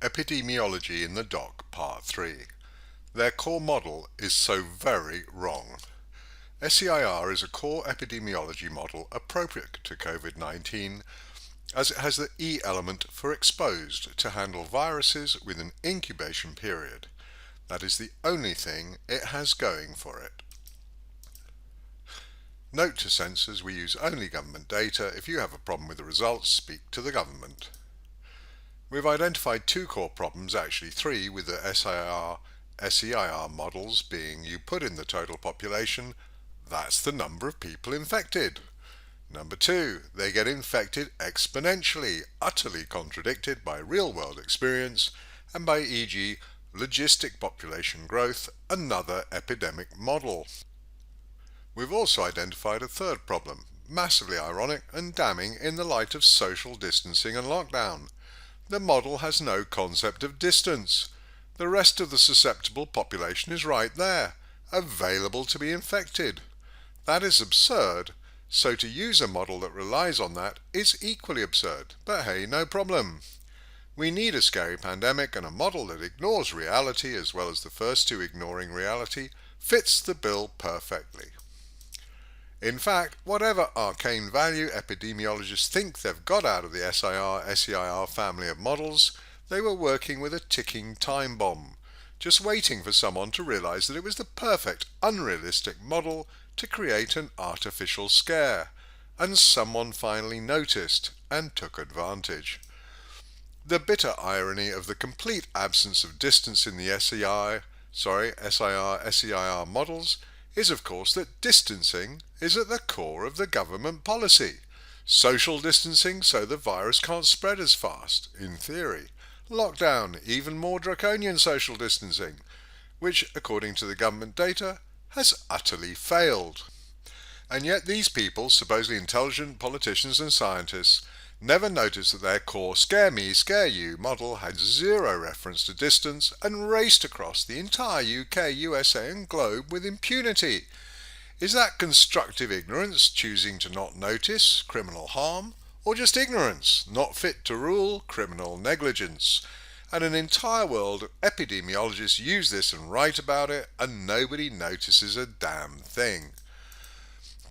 Epidemiology in the Dock, Part 3. Their core model is so very wrong. SEIR is a core epidemiology model appropriate to COVID-19 as it has the E element for exposed to handle viruses with an incubation period. That is the only thing it has going for it. Note to censors, we use only government data. If you have a problem with the results, speak to the government. We've identified two core problems, actually three, with the SEIR models being you put in the total population, that's the number of people infected. Number two, they get infected exponentially, utterly contradicted by real-world experience and by e.g. logistic population growth, another epidemic model. We've also identified a third problem, massively ironic and damning in the light of social distancing and lockdown. The model has no concept of distance. The rest of the susceptible population is right there, available to be infected. That is absurd, so to use a model that relies on that is equally absurd, but hey, no problem. We need a scary pandemic, and a model that ignores reality as well as the first two ignoring reality fits the bill perfectly. In fact, whatever arcane value epidemiologists think they've got out of the SEIR family of models, they were working with a ticking time bomb, just waiting for someone to realize that it was the perfect unrealistic model to create an artificial scare, and someone finally noticed and took advantage. The bitter irony of the complete absence of distance in the SEIR models is of course that distancing is at the core of the government policy. Social distancing so the virus can't spread as fast, in theory. Lockdown, even more draconian social distancing, which, according to the government data, has utterly failed. And yet these people, supposedly intelligent politicians and scientists, never noticed that their core scare me, scare you model had zero reference to distance and raced across the entire UK, USA and globe with impunity. Is that constructive ignorance, choosing to not notice, criminal harm, or just ignorance, not fit to rule, criminal negligence? And an entire world of epidemiologists use this and write about it, and nobody notices a damn thing.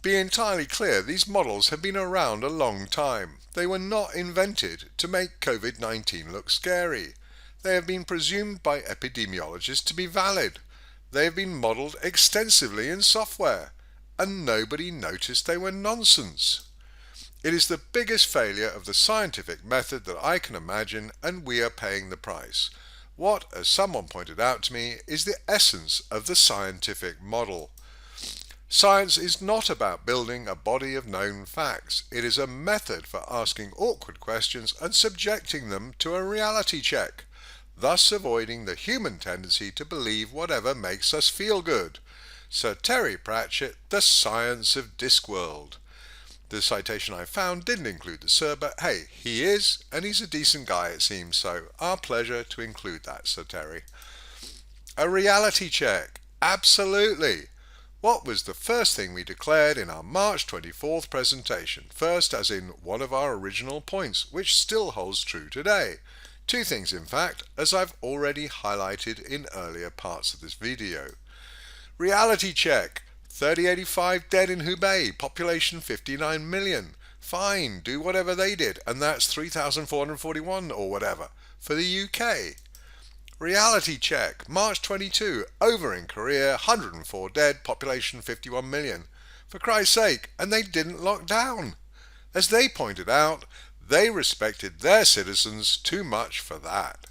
Be entirely clear, these models have been around a long time. They were not invented to make COVID-19 look scary. They have been presumed by epidemiologists to be valid. They have been modelled extensively in software, and nobody noticed they were nonsense. It is the biggest failure of the scientific method that I can imagine, and we are paying the price. What, as someone pointed out to me, is the essence of the scientific model? Science is not about building a body of known facts. It is a method for asking awkward questions and subjecting them to a reality check, thus avoiding the human tendency to believe whatever makes us feel good. Sir Terry Pratchett, The Science of Discworld. The citation I found didn't include the Sir, but hey, he is, and he's a decent guy it seems, so our pleasure to include that, Sir Terry. A reality check. Absolutely. What was the first thing we declared in our March 24th presentation? First, as in one of our original points, which still holds true today. Two things, in fact, as I've already highlighted in earlier parts of this video. Reality check. 3085 dead in Hubei, population 59 million. Fine, do whatever they did, and that's 3,441 or whatever for the UK. Reality check. March 22, over in Korea, 104 dead, population 51 million. For Christ's sake, and they didn't lock down. As they pointed out, they respected their citizens too much for that.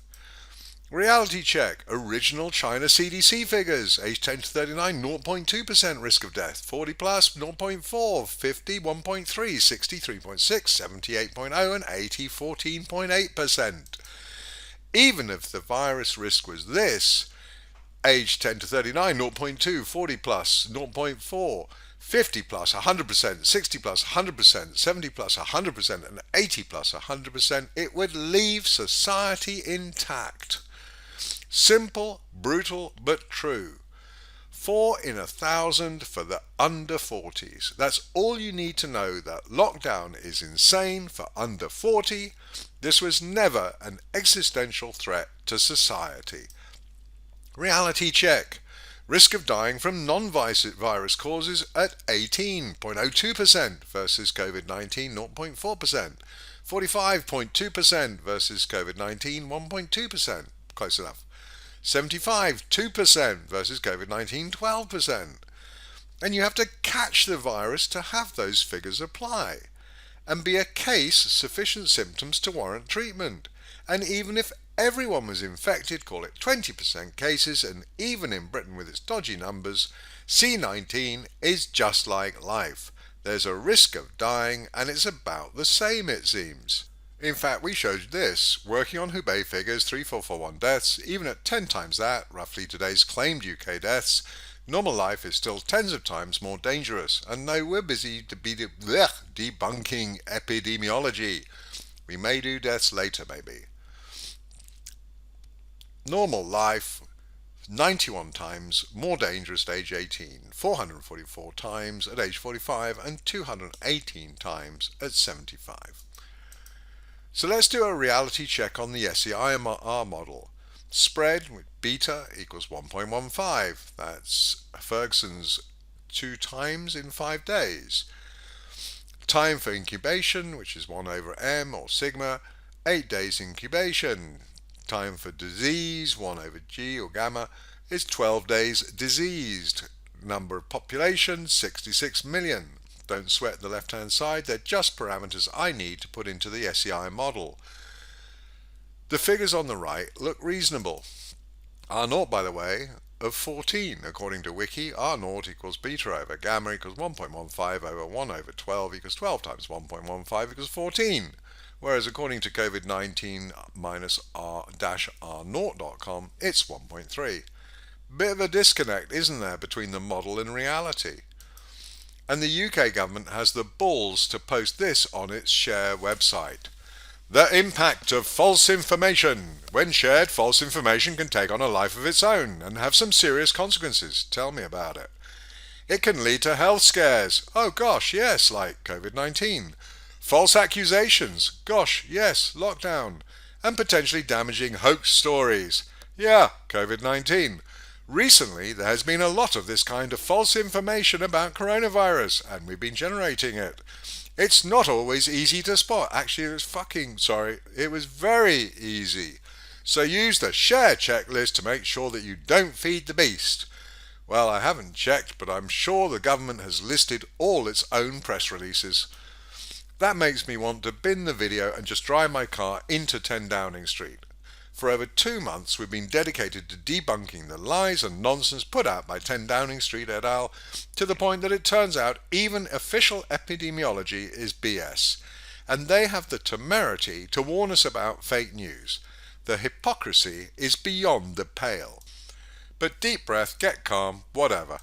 Reality check. Original China CDC figures. Age 10 to 39, 0.2% risk of death. 40 plus, 0.4. 50, 1.3. 60, 3.6. 78.0 and 80, 14.8%. Even if the virus risk was this, age 10 to 39, 0.2, 40 plus, 0.4, 50 plus, 100%, 60 plus, 100%, 70 plus, 100%, and 80 plus, 100%, it would leave society intact. Simple, brutal, but true. 4 in 1,000 for the under 40s. That's all you need to know, that lockdown is insane for under 40. This was never an existential threat to society. Reality check. Risk of dying from non-virus causes at 18.02% versus COVID-19 0.4%. 45.2% versus COVID-19 1.2%. Close enough. 75, 2% versus COVID-19 12%. And you have to catch the virus to have those figures apply. And be a case sufficient symptoms to warrant treatment. And even if everyone was infected, call it 20% cases, and even in Britain with its dodgy numbers, C19 is just like life. There's a risk of dying, and it's about the same, it seems. In fact, we showed this, working on Hubei figures, 3441 deaths, even at 10 times that, roughly today's claimed UK deaths, normal life is still tens of times more dangerous. And no, we're busy debunking epidemiology. We may do deaths later, maybe. Normal life, 91 times more dangerous at age 18, 444 times at age 45, and 218 times at 75. So let's do a reality check on the SEIR model. Spread with beta equals 1.15. That's Ferguson's 2 times in 5 days. Time for incubation, which is 1 over m or sigma, 8 days incubation. Time for disease, 1 over g or gamma, is 12 days diseased. Number of population, 66 million. Don't sweat the left-hand side, they're just parameters I need to put into the SEIR model. The figures on the right look reasonable. R0, by the way, of 14, according to Wiki, R0 equals beta over gamma equals 1.15 over 1 over 12 equals 12 times 1.15 equals 14. Whereas according to COVID-19 minus r-r0.com, it's 1.3. Bit of a disconnect, isn't there, between the model and reality? And the UK government has the balls to post this on its SEIR website. The impact of false information. When shared, false information can take on a life of its own and have some serious consequences. Tell me about it. It can lead to health scares. Oh gosh, yes, like COVID-19. False accusations. Gosh, yes, lockdown. And potentially damaging hoax stories. Yeah, COVID-19. Recently, there has been a lot of this kind of false information about coronavirus, and we've been generating it. It's not always easy to spot. Actually, it was very easy. So use the SEIR checklist to make sure that you don't feed the beast. Well, I haven't checked, but I'm sure the government has listed all its own press releases. That makes me want to bin the video and just drive my car into 10 Downing Street. For over 2 months we've been dedicated to debunking the lies and nonsense put out by 10 Downing Street et al. To the point that it turns out even official epidemiology is BS. And they have the temerity to warn us about fake news. The hypocrisy is beyond the pale. But deep breath, get calm, whatever.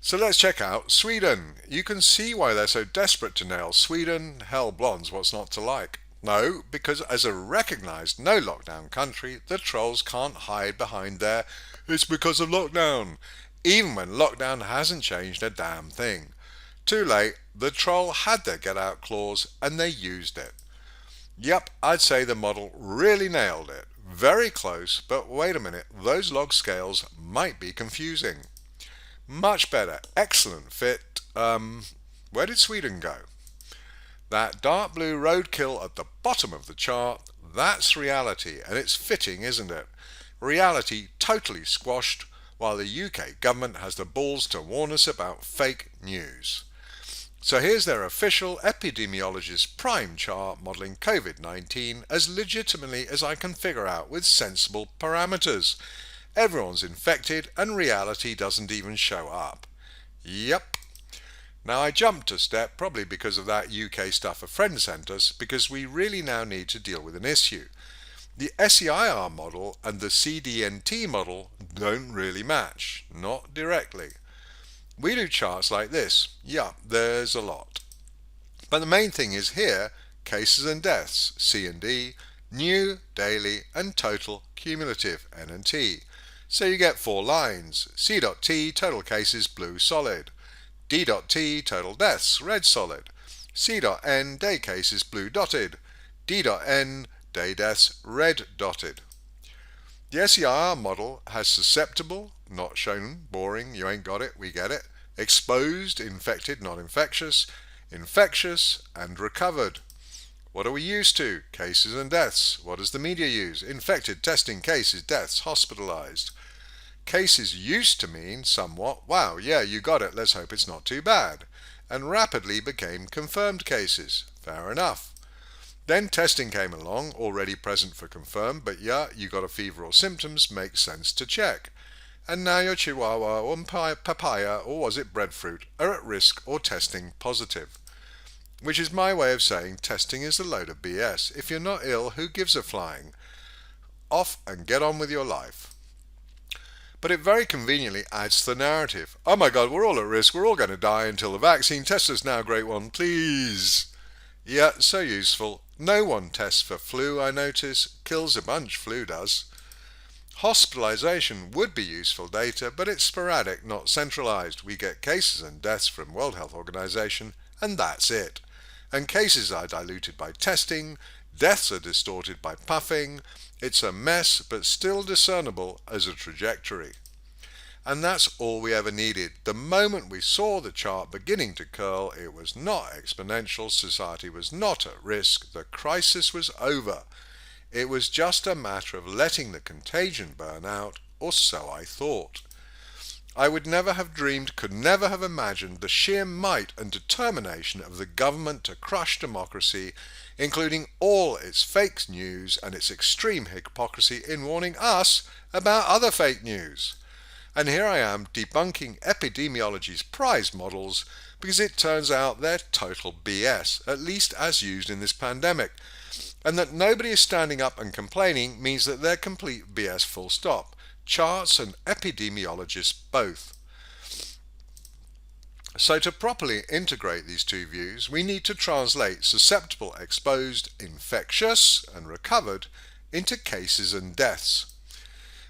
So let's check out Sweden. You can see why they're so desperate to nail Sweden. Hell, blondes, what's not to like? No, because as a recognised no-lockdown country, the trolls can't hide behind their "it's because of lockdown," even when lockdown hasn't changed a damn thing. Too late, the troll had their get-out clause and they used it. Yep, I'd say the model really nailed it. Very close, but wait a minute, those log scales might be confusing. Much better, excellent fit. Where did Sweden go? That dark blue roadkill at the bottom of the chart, that's reality, and it's fitting, isn't it? Reality totally squashed, while the UK government has the balls to warn us about fake news. So here's their official epidemiologist prime chart modelling COVID-19 as legitimately as I can figure out with sensible parameters. Everyone's infected and reality doesn't even show up. Yep. Now I jumped a step, probably because of that UK stuff a friend sent us, because we really now need to deal with an issue. The SEIR model and the CDNT model don't really match, not directly. We do charts like this. Yeah, there's a lot. But the main thing is here, cases and deaths, C and D, new, daily, and total cumulative, N and T. So you get 4 lines. C.T, total cases, blue solid. D.T, total deaths, red solid. C.N, day cases, blue dotted. D.N, day deaths, red dotted. The SEIR model has susceptible, not shown, boring, you ain't got it, we get it. Exposed, infected, not infectious. Infectious, and recovered. What are we used to? Cases and deaths. What does the media use? Infected, testing, cases, deaths, hospitalized. Cases used to mean somewhat, wow, yeah, you got it, let's hope it's not too bad, and rapidly became confirmed cases. Fair enough. Then testing came along, already present for confirmed, but yeah, you got a fever or symptoms, makes sense to check. And now your chihuahua or papaya, or was it breadfruit, are at risk or testing positive. Which is my way of saying testing is a load of BS. If you're not ill, who gives a flying? Off and get on with your life. But it very conveniently adds to the narrative. Oh my God, we're all at risk, we're all going to die until the vaccine. Test us now, great one, please. Yeah, so useful. No one tests for flu, I notice. Kills a bunch, flu does. Hospitalization would be useful data, but it's sporadic, not centralized. We get cases and deaths from World Health Organization, and that's it. And cases are diluted by testing, deaths are distorted by puffing. It's a mess, but still discernible as a trajectory. And that's all we ever needed. The moment we saw the chart beginning to curl, it was not exponential, society was not at risk, the crisis was over. It was just a matter of letting the contagion burn out, or so I thought. I would never have dreamed, could never have imagined the sheer might and determination of the government to crush democracy, including all its fake news and its extreme hypocrisy in warning us about other fake news. And here I am debunking epidemiology's prize models because it turns out they're total BS, at least as used in this pandemic. And that nobody is standing up and complaining means that they're complete BS full stop. Charts and epidemiologists both. So to properly integrate these two views, we need to translate susceptible, exposed, infectious and recovered into cases and deaths.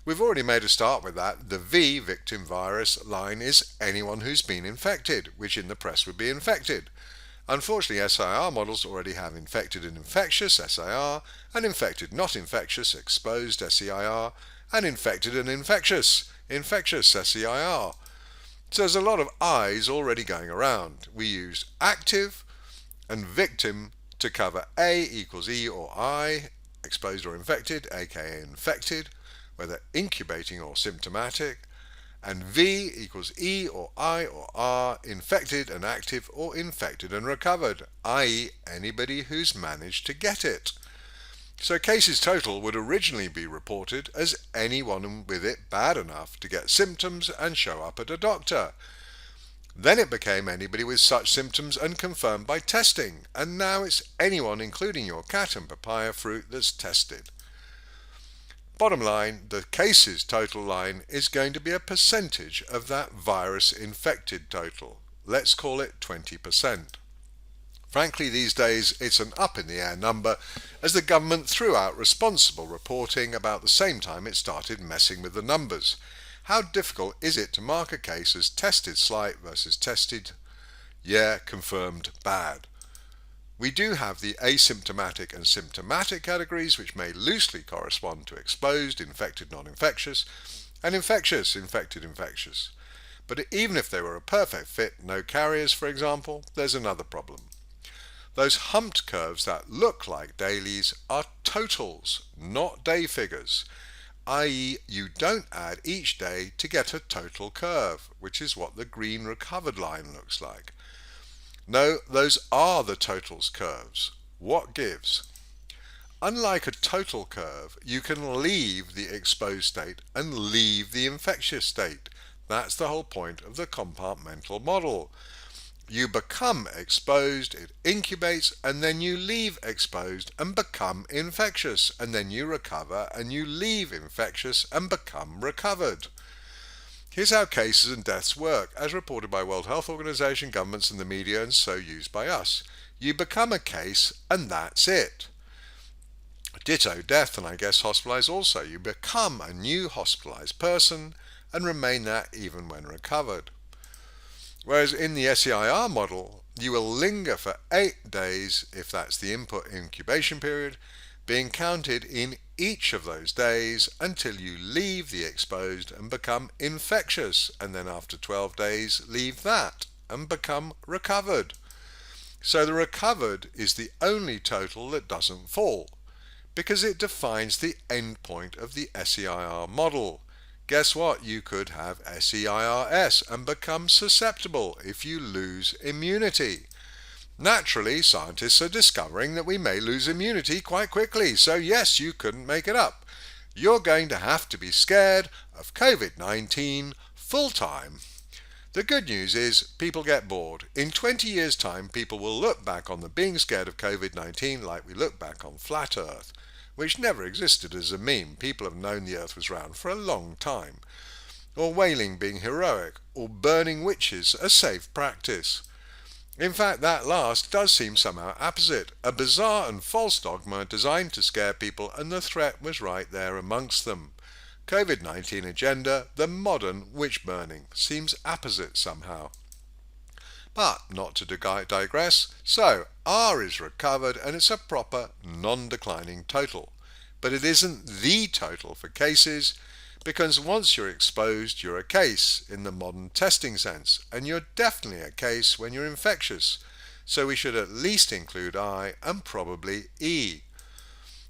We've already made a start with that. The V, victim virus, line is anyone who's been infected, which in the press would be infected. Unfortunately, SEIR models already have infected and infectious, SEIR, and infected not infectious, exposed, SEIR, and infected and infectious, infectious, SEIR. So there's a lot of I's already going around. We use active and victim to cover A equals E or I, exposed or infected, aka infected, whether incubating or symptomatic, and V equals E or I or R, infected and active or infected and recovered, i.e. anybody who's managed to get it. So cases total would originally be reported as anyone with it bad enough to get symptoms and show up at a doctor. Then it became anybody with such symptoms and confirmed by testing, and now it's anyone including your cat and papaya fruit that's tested. Bottom line, the cases total line is going to be a percentage of that virus infected total. Let's call it 20%. Frankly, these days it's an up in the air number as the government threw out responsible reporting about the same time it started messing with the numbers. How difficult is it to mark a case as tested slight versus tested, yeah, confirmed bad? We do have the asymptomatic and symptomatic categories, which may loosely correspond to exposed, infected, non-infectious, and infectious, infected, infectious. But even if they were a perfect fit, no carriers, for example, there's another problem. Those humped curves that look like dailies are totals, not day figures, i.e. you don't add each day to get a total curve, which is what the green recovered line looks like. No, those are the totals curves. What gives? Unlike a total curve, you can leave the exposed state and leave the infectious state. That's the whole point of the compartmental model. You become exposed, it incubates, and then you leave exposed and become infectious, and then you recover and you leave infectious and become recovered. Here's how cases and deaths work, as reported by World Health Organization, governments and the media, and so used by us. You become a case and that's it. Ditto death and I guess hospitalised also. You become a new hospitalised person and remain that even when recovered. Whereas in the SEIR model, you will linger for 8 days if that's the input incubation period, being counted in each of those days until you leave the exposed and become infectious, and then after 12 days leave that and become recovered. So the recovered is the only total that doesn't fall, because it defines the endpoint of the SEIR model. Guess what? You could have SEIRS and become susceptible if you lose immunity. Naturally, scientists are discovering that we may lose immunity quite quickly, so yes, you couldn't make it up. You're going to have to be scared of COVID-19 full time. The good news is people get bored. In 20 years' time, people will look back on the being scared of COVID-19 like we look back on flat Earth, which never existed as a meme. People have known the Earth was round for a long time. Or whaling being heroic, or burning witches a safe practice. In fact, that last does seem somehow opposite, a bizarre and false dogma designed to scare people, and the threat was right there amongst them. COVID-19 agenda, the modern witch burning, seems opposite somehow. But not to digress, so R is recovered and it's a proper non-declining total. But it isn't the total for cases, because once you're exposed, you're a case in the modern testing sense, and you're definitely a case when you're infectious. So we should at least include I and probably E,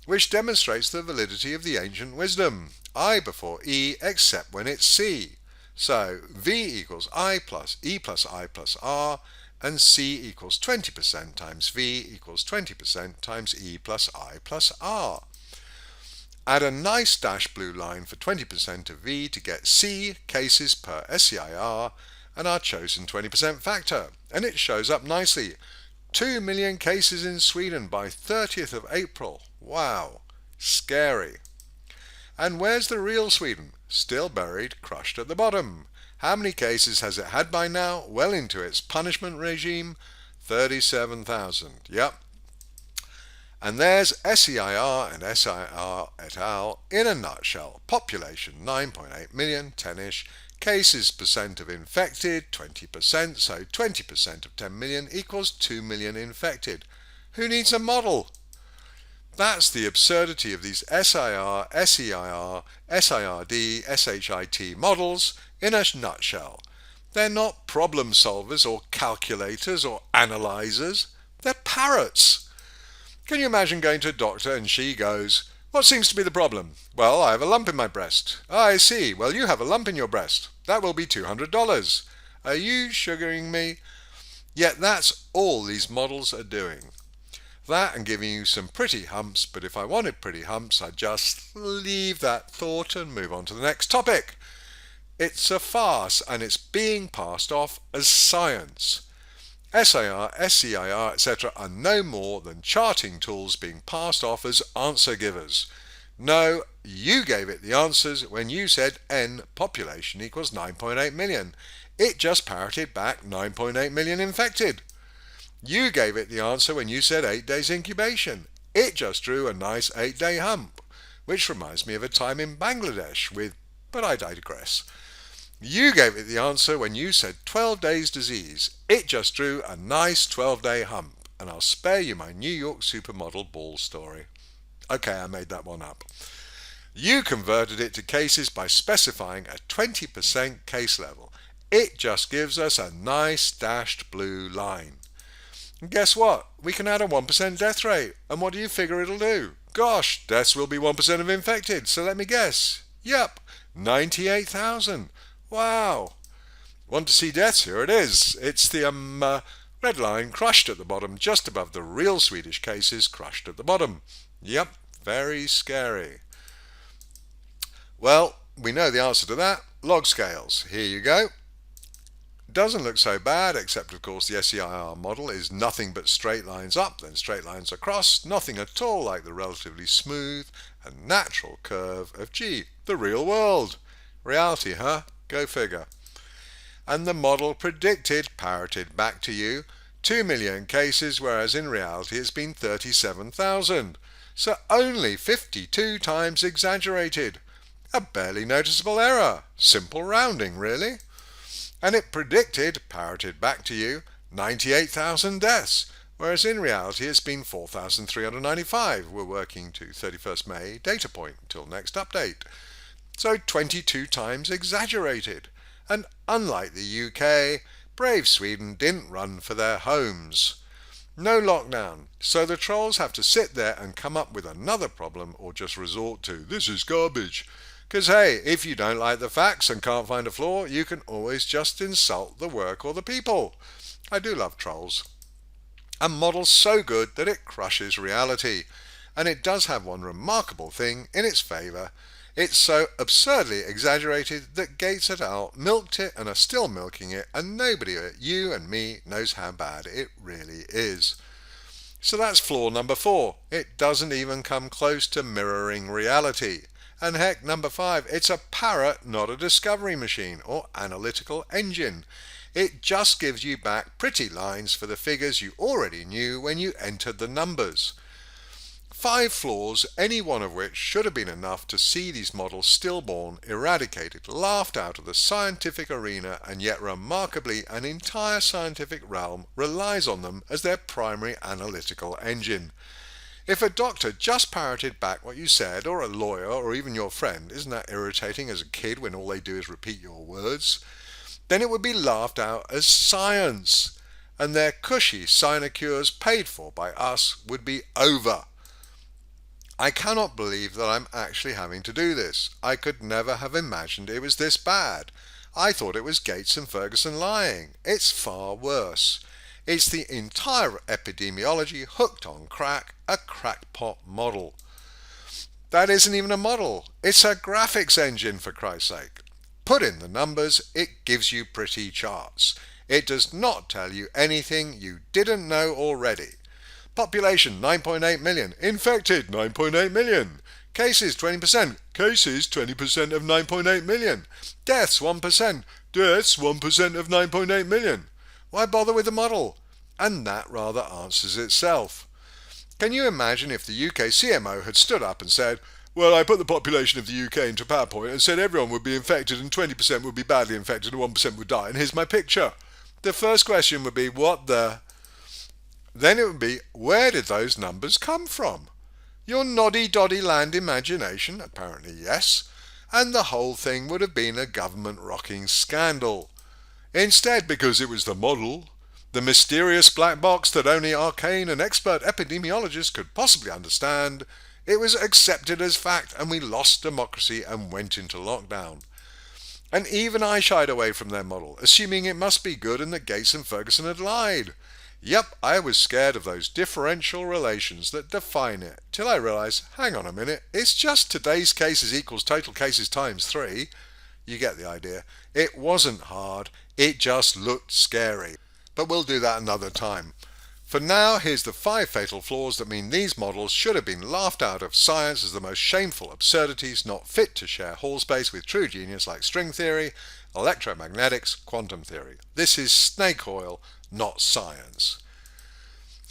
which demonstrates the validity of the ancient wisdom. I before E except when it's C. So V equals I plus E plus I plus R, and C equals 20% times V equals 20% times E plus I plus R. Add a nice dashed blue line for 20% of V to get C cases per SEIR and our chosen 20% factor, and it shows up nicely. 2 million cases in Sweden by 30th of April. Wow, scary. And where's the real Sweden? Still buried, crushed at the bottom. How many cases has it had by now? Well into its punishment regime? 37,000. Yep. And there's SEIR and SEIR et al. In a nutshell. Population 9.8 million, 10-ish. Cases percent of infected, 20%, so 20% of 10 million equals 2 million infected. Who needs a model? That's the absurdity of these SIR, SEIR, SIRD, SHIT models in a nutshell. They're not problem solvers or calculators or analyzers. They're parrots. Can you imagine going to a doctor and she goes, "What seems to be the problem?" "Well, I have a lump in my breast." "Ah, I see. Well, you have a lump in your breast. That will be $200. Are you sugaring me?" Yet that's all these models are doing. That and giving you some pretty humps, but if I wanted pretty humps, I'd just leave that thought and move on to the next topic. It's a farce, and it's being passed off as science. SIR, SEIR, etc. are no more than charting tools being passed off as answer givers. No, you gave it the answers when you said N population equals 9.8 million. It just parroted back 9.8 million infected. You gave it the answer when you said 8 days incubation. It just drew a nice 8-day hump, which reminds me of a time in Bangladesh but I digress. You gave it the answer when you said 12 days disease. It just drew a nice 12-day hump, and I'll spare you my New York supermodel ball story. Okay, I made that one up. You converted it to cases by specifying a 20% case level. It just gives us a nice dashed blue line. And guess what? We can add a 1% death rate. And what do you figure it'll do? Gosh, deaths will be 1% of infected. So let me guess. Yep, 98,000. Wow. Want to see deaths? Here it is. It's the red line crushed at the bottom, just above the real Swedish cases crushed at the bottom. Yep, very scary. Well, we know the answer to that. Log scales. Here you go. Doesn't look so bad, except of course the SEIR model is nothing but straight lines up, then straight lines across, nothing at all like the relatively smooth and natural curve of G, the real world. Reality, huh? Go figure. And the model parroted back to you 2 million cases, whereas in reality it's been 37,000. so only 52 times exaggerated. A barely noticeable error, simple rounding really. And it predicted, parroted back to you, 98,000 deaths, whereas in reality it's been 4,395. We're working to 31st May data point until next update. So 22 times exaggerated. And unlike the UK, brave Sweden didn't run for their homes. No lockdown, so the trolls have to sit there and come up with another problem or just resort to, this is garbage. Because hey, if you don't like the facts and can't find a flaw, you can always just insult the work or the people. I do love trolls. A model's so good that it crushes reality. And it does have one remarkable thing in its favour. It's so absurdly exaggerated that Gates et al. Milked it and are still milking it, and nobody but you and me knows how bad it really is. So that's flaw number 4. It doesn't even come close to mirroring reality. And heck, number 5, it's a parrot, not a discovery machine or analytical engine. It just gives you back pretty lines for the figures you already knew when you entered the numbers. 5 flaws, any one of which should have been enough to see these models stillborn, eradicated, laughed out of the scientific arena, and yet remarkably an entire scientific realm relies on them as their primary analytical engine. If a doctor just parroted back what you said, or a lawyer, or even your friend, isn't that irritating as a kid when all they do is repeat your words? Then it would be laughed out as science, and their cushy sinecures paid for by us would be over. I cannot believe that I'm actually having to do this. I could never have imagined it was this bad. I thought it was Gates and Ferguson lying. It's far worse. It's the entire epidemiology hooked on crack, a crackpot model. That isn't even a model. It's a graphics engine, for Christ's sake. Put in the numbers, it gives you pretty charts. It does not tell you anything you didn't know already. Population 9.8 million, infected 9.8 million, cases 20%, cases 20% of 9.8 million, deaths 1%, deaths 1% of 9.8 million. Why bother with the model? And that rather answers itself. Can you imagine if the UK CMO had stood up and said, well, I put the population of the UK into PowerPoint and said everyone would be infected and 20% would be badly infected and 1% would die, and here's my picture. The first question would be, what the... Then it would be, where did those numbers come from? Your noddy-doddy land imagination? Apparently yes. And the whole thing would have been a government-rocking scandal. Instead, because it was the model, the mysterious black box that only arcane and expert epidemiologists could possibly understand, it was accepted as fact, and we lost democracy and went into lockdown. And even I shied away from their model, assuming it must be good and that Gates and Ferguson had lied. Yep, I was scared of those differential relations that define it, till I realised, hang on a minute, it's just today's cases equals total cases times 3. You get the idea. It wasn't hard, it just looked scary. But we'll do that another time. For now, here's the 5 fatal flaws that mean these models should have been laughed out of science as the most shameful absurdities not fit to share hall space with true genius like string theory, electromagnetics, quantum theory. This is snake oil, not science.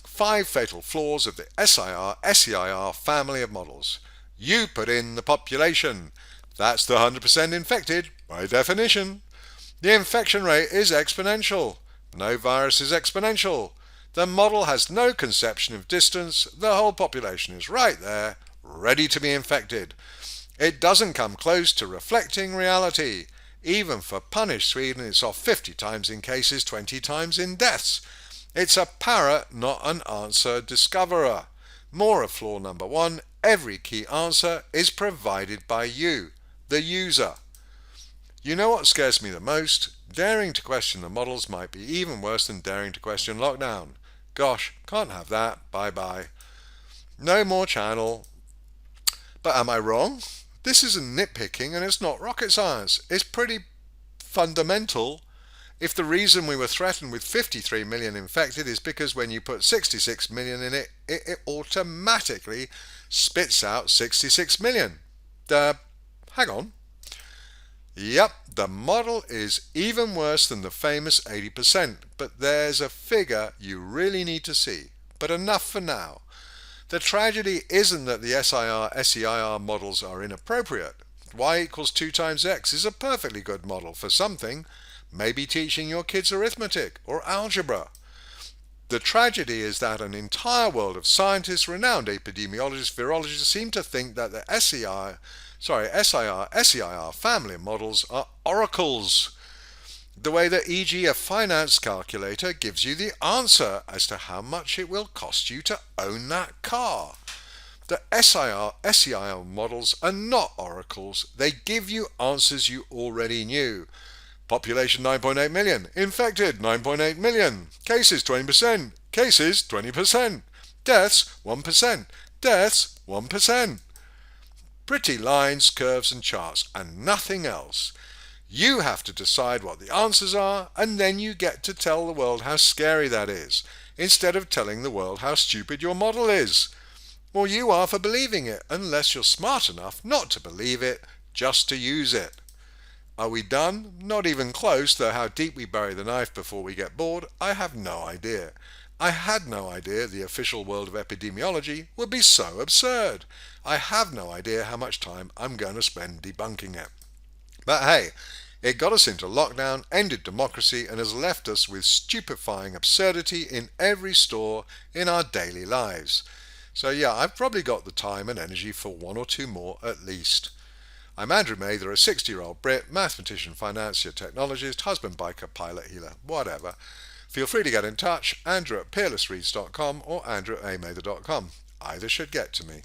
5 fatal flaws of the SEIR family of models. You put in the population. That's the 100% infected, by definition. The infection rate is exponential. No virus is exponential. The model has no conception of distance. The whole population is right there, ready to be infected. It doesn't come close to reflecting reality. Even for punished Sweden, it's off 50 times in cases, 20 times in deaths. It's a parrot, not an answer discoverer. More of flaw number 1, every key answer is provided by you, the user. You know what scares me the most? Daring to question the models might be even worse than daring to question lockdown. Gosh, can't have that, bye-bye. No more channel. But am I wrong? This isn't nitpicking and it's not rocket science. It's pretty fundamental. If the reason we were threatened with 53 million infected is because when you put 66 million in it, it automatically spits out 66 million. Hang on. Yep, the model is even worse than the famous 80%, but there's a figure you really need to see. But enough for now. The tragedy isn't that the SEIR models are inappropriate. Y equals 2 times x is a perfectly good model for something, maybe teaching your kids arithmetic or algebra. The tragedy is that an entire world of scientists, renowned epidemiologists, virologists seem to think that the SEIR family models are oracles. The way that, e.g., a finance calculator gives you the answer as to how much it will cost you to own that car. The SEIR models are not oracles. They give you answers you already knew. Population 9.8 million. Infected 9.8 million. Cases 20%. Cases 20%. Deaths 1%. Deaths 1%. Pretty lines, curves and charts and nothing else. You have to decide what the answers are, and then you get to tell the world how scary that is, instead of telling the world how stupid your model is. Well, you are for believing it, unless you're smart enough not to believe it, just to use it. Are we done? Not even close, though how deep we bury the knife before we get bored, I have no idea. I had no idea the official world of epidemiology would be so absurd. I have no idea how much time I'm going to spend debunking it. But hey, it got us into lockdown, ended democracy, and has left us with stupefying absurdity in every store in our daily lives. So yeah, I've probably got the time and energy for one or two more at least. I'm Andrew Mather, a 60-year-old Brit, mathematician, financier, technologist, husband, biker, pilot, healer, whatever. Feel free to get in touch, Andrew at peerlessreads.com or andrew@amather.com. Either should get to me.